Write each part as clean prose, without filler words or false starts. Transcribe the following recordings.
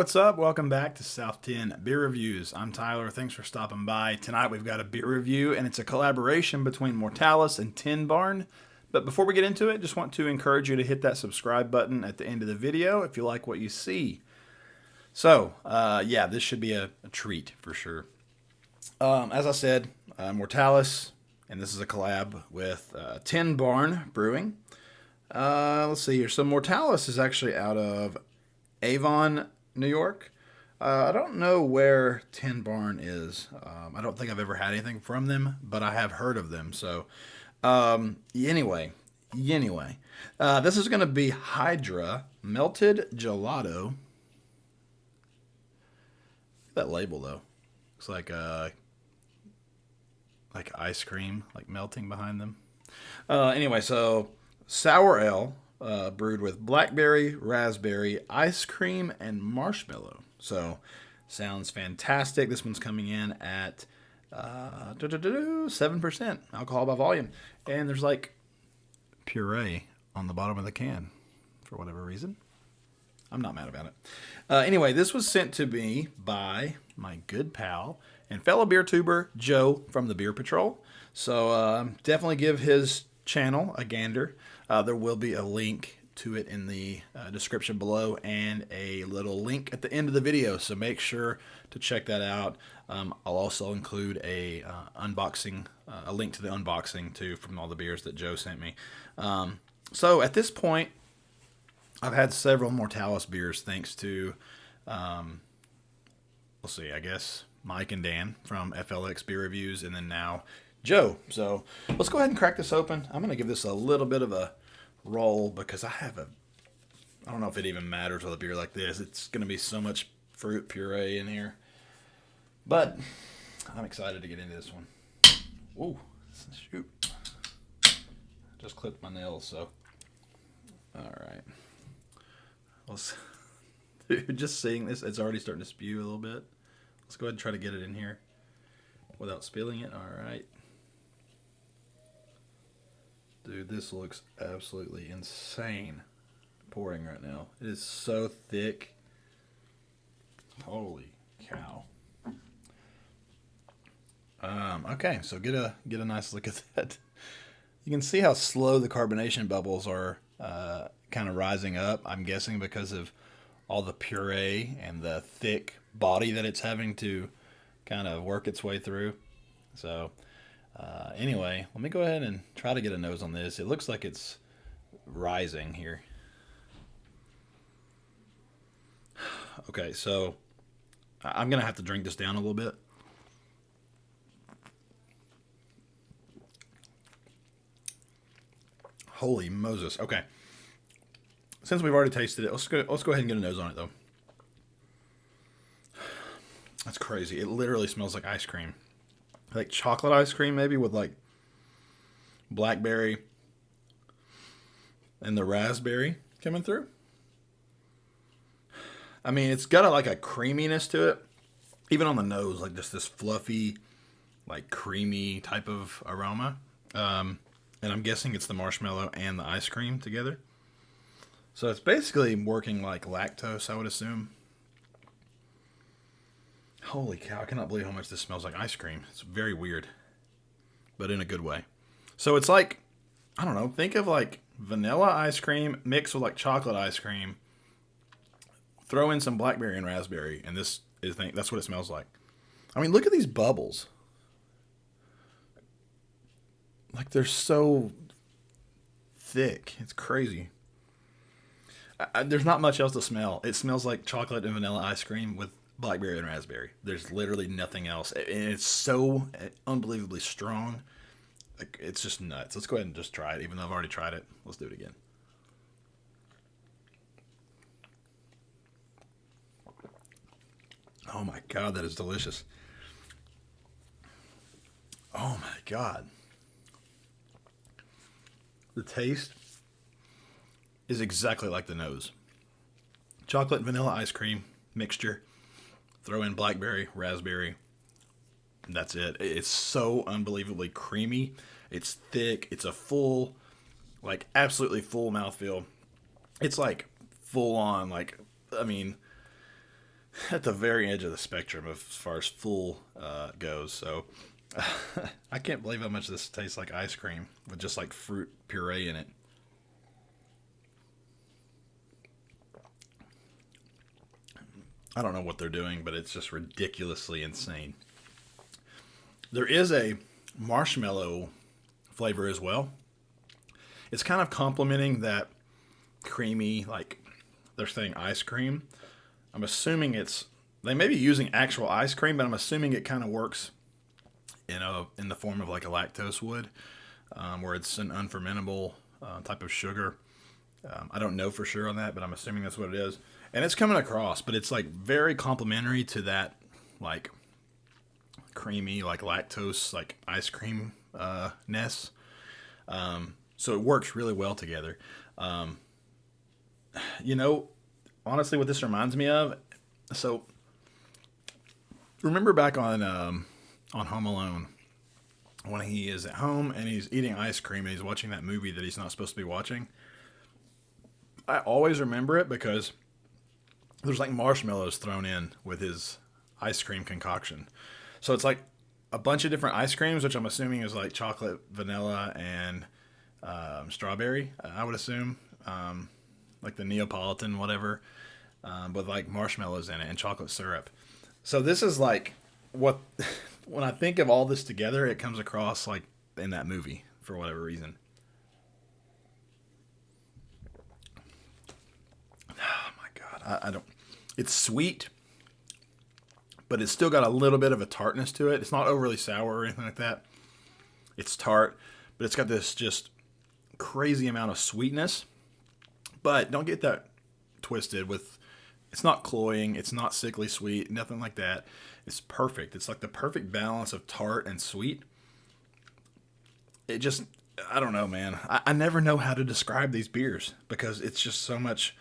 what's up? Welcome back to South 10 Beer Reviews. I'm Tyler. Thanks for stopping by. Tonight we've got a beer review, and it's a collaboration between Mortalis and Tin Barn. But before we get into it, just want to encourage you to hit that subscribe button at the end of the video if you like what you see. So, yeah, this should be a treat for sure. As I said, Mortalis, and this is a collab with Tin Barn Brewing. Let's see here. So Mortalis is actually out of Avon, New York. I don't know where Tin Barn is. I don't think I've ever had anything from them, but I have heard of them. So, anyway, this is going to be Hydra Melted Gelato. That label though, looks like ice cream, like melting behind them. Anyway, so sour ale. Brewed with blackberry, raspberry, ice cream, and marshmallow. So, sounds fantastic. This one's coming in at 7% alcohol by volume. And there's like puree on the bottom of the can for whatever reason. I'm not mad about it. Anyway, this was sent to me by my good pal and fellow beer tuber, Joe from the Beer PaTroll. So, definitely give his channel a gander. There will be a link to it in the description below and a little link at the end of the video, so make sure to check that out. I'll also include a unboxing, a link to the unboxing too from all the beers that Joe sent me. So at this point, I've had several Mortalis beers thanks to, we'll see, I guess Mike and Dan from FLX Beer Reviews, and then now Joe. So let's go ahead and crack this open. I'm going to give this a little bit of a roll because I don't know if it even matters with a beer like this. It's going to be so much fruit puree in here. But I'm excited to get into this one. Ooh, shoot. Just clipped my nails, so. All right. Dude, just seeing this, it's already starting to spew a little bit. Let's go ahead and try to get it in here without spilling it. All right. Dude, this looks absolutely insane pouring right now. It is so thick. Holy cow. Okay, so get a nice look at that. You can see how slow the carbonation bubbles are kind of rising up. I'm guessing because of all the puree and the thick body that it's having to kind of work its way through. So anyway, let me go ahead and try to get a nose on this. It looks like it's rising here. Okay, so I'm going to have to drink this down a little bit. Holy Moses. Okay. Since we've already tasted it, let's go ahead and get a nose on it, though. That's crazy. It literally smells like ice cream. Like chocolate ice cream, maybe, with like blackberry and the raspberry coming through. I mean, it's got like a creaminess to it, even on the nose, like just this fluffy, like creamy type of aroma. And I'm guessing it's the marshmallow and the ice cream together. So it's basically working like lactose, I would assume. Holy cow, I cannot believe how much this smells like ice cream. It's very weird, but in a good way. So it's like, I don't know, think of like vanilla ice cream mixed with like chocolate ice cream. Throw in some blackberry and raspberry, and that's what it smells like. I mean, look at these bubbles. Like, they're so thick. It's crazy. There's not much else to smell. It smells like chocolate and vanilla ice cream with blackberry and raspberry. There's literally nothing else. And it's so unbelievably strong. Like, it's just nuts. Let's go ahead and just try it, even though I've already tried it. Let's do it again. Oh my God, that is delicious. Oh my God. The taste is exactly like the nose. Chocolate and vanilla ice cream mixture. Throw in blackberry, raspberry. That's it. It's so unbelievably creamy. It's thick. It's a full, like absolutely full mouthfeel. It's like full on, like, I mean, at the very edge of the spectrum as far as full goes. So I can't believe how much this tastes like ice cream with just like fruit puree in it. I don't know what they're doing, but it's just ridiculously insane. There is a marshmallow flavor as well. It's kind of complementing that creamy, like they're saying ice cream. I'm assuming they may be using actual ice cream, but I'm assuming it kind of works in the form of like a lactose would, where it's an unfermentable type of sugar. I don't know for sure on that, but I'm assuming that's what it is. And it's coming across, but it's like very complimentary to that like creamy, like lactose, like ice cream ness. So it works really well together. Honestly, what this reminds me of, so remember back on Home Alone, when he is at home and he's eating ice cream and he's watching that movie that he's not supposed to be watching. I always remember it because there's like marshmallows thrown in with his ice cream concoction. So it's like a bunch of different ice creams, which I'm assuming is like chocolate, vanilla, and strawberry, I would assume. Like the Neapolitan, whatever, with like marshmallows in it and chocolate syrup. So this is like what, when I think of all this together, it comes across like in that movie for whatever reason. Oh my God. I don't, it's sweet, but it's still got a little bit of a tartness to it. It's not overly sour or anything like that. It's tart, but it's got this just crazy amount of sweetness. But don't get that twisted with, it's not cloying, it's not sickly sweet, nothing like that. It's perfect. It's like the perfect balance of tart and sweet. It just, I don't know, man. I never know how to describe these beers because it's just so much.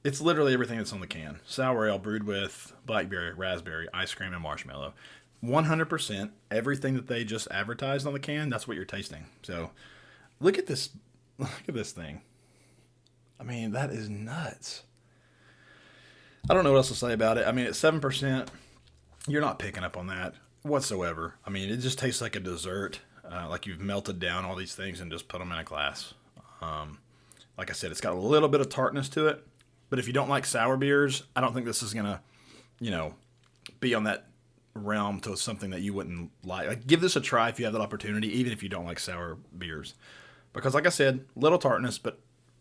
It's literally everything that's on the can. Sour ale brewed with blackberry, raspberry, ice cream, and marshmallow. 100% everything that they just advertised on the can, that's what you're tasting. So look at this thing. I mean, that is nuts. I don't know what else to say about it. I mean, at 7%, you're not picking up on that whatsoever. I mean, it just tastes like a dessert, like you've melted down all these things and just put them in a glass. Like I said, it's got a little bit of tartness to it. But if you don't like sour beers, I don't think this is going to, be on that realm to something that you wouldn't like. Like, give this a try if you have that opportunity, even if you don't like sour beers. Because like I said, little tartness, but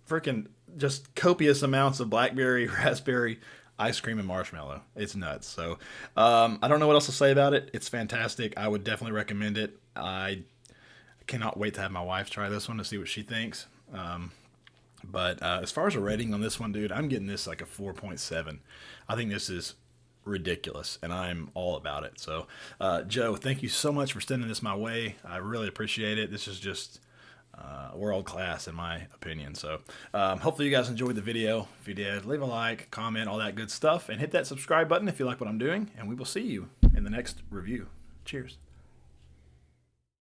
freaking just copious amounts of blackberry, raspberry, ice cream, and marshmallow. It's nuts. So I don't know what else to say about it. It's fantastic. I would definitely recommend it. I cannot wait to have my wife try this one to see what she thinks. But as far as a rating on this one, dude, I'm getting this like a 4.7. I think this is ridiculous, and I'm all about it. So, Joe, thank you so much for sending this my way. I really appreciate it. This is just world class in my opinion. So hopefully you guys enjoyed the video. If you did, leave a like, comment, all that good stuff, and hit that subscribe button if you like what I'm doing, and we will see you in the next review. Cheers.